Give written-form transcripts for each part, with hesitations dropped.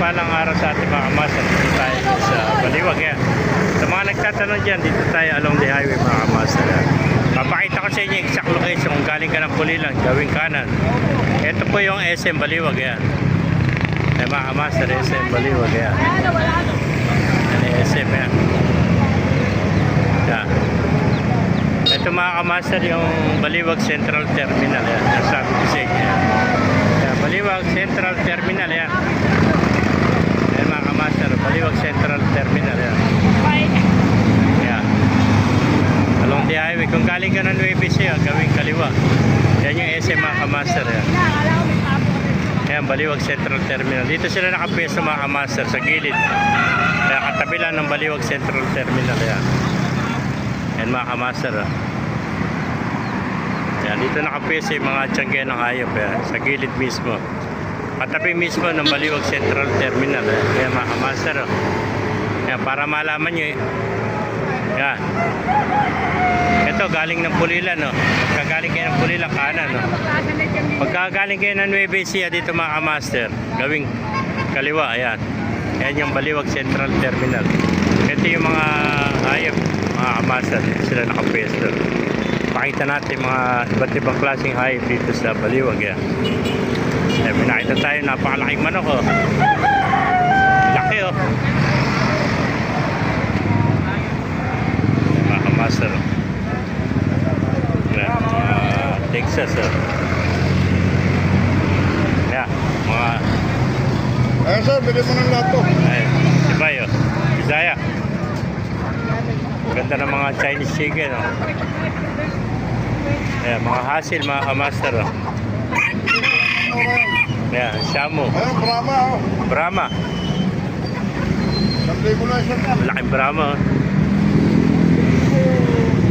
mapagpalang araw sa ating mga kamaster. Dito tayo sa Baliwag yan. Sa mga nagtatanong dyan, dito tayo along the highway mga kamaster yan. Papakita ko sa inyo yung exact location kung galing ka ng Pulilan, gawing kanan. Ito po yung SM Baliwag yan. Ay mga kamaster, SM Baliwag yan. Yan yung SM yan. Yan. Ito mga kamaster yung Baliwag Central Terminal yan. Nasabi ko sa inyo yan. Baliwag Central Terminal yan. Ayan mga kamaster, Baliwag Central Terminal yan. Yan. Along the highway. Kung galing ka ng Nueva Ecija, gawing kaliwa. Yan yung SM mga kamaster yan. Ayan, Baliwag Central Terminal. Dito sila nakapeso mga kamaster sa gilid. Kaya katabi lang ng Baliwag Central Terminal yan. Ayan mga kamaster. Yan, dito nakapeso yung mga tiyangge ng hayop yan, sa gilid mismo. Katabi mismo ng Baliwag Central Terminal. Kaya mga kamaster. Yan, para malaman nyo. Yan. Ito, galing ng Pulilan. Pagkagaling kayo ng Pulilan, kanan. Pagkagaling kayo ng Nueva Ecija dito mga kamaster, gawing kaliwa. Ayan. Ayan yung Baliwag Central Terminal. Ito yung mga hayop, mga kamaster. Dito sila nakapeso. Pakita natin mga iba't ibang klaseng hayop dito sa Baliwag yan. Eh, nakita tayo napakalaking manok laki mga kamaster Texas yan mga sir, bili mo ng lato. diba yun Bisaya ganda ng mga Chinese chicken Ayan, mga hasil, mga kamaster. Ayan, Shamu. Ayan, Brahma. Brahma. Sublimulation ka. Malaking Brahma.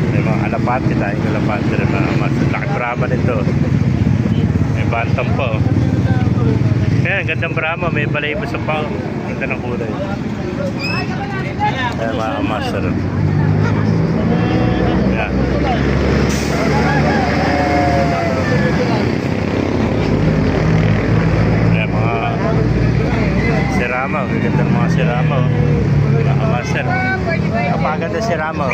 Ayan, mga alapate tayo. Alapate rin, mga kamaster. Laking Brahma nito. May bantang po. Ayan, gandang Brahma. May balayibo sa pao. Ganda ng kulay. Ayan, mga kamaster. Ayan. Ayan mga sirama, gaganda ng mga sirama mga kamaster kapaganda sirama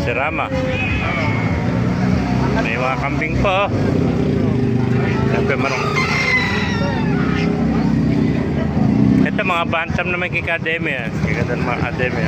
sirama may mga kambing po ito mga bantam na may kikademi gaganda ng mga kademi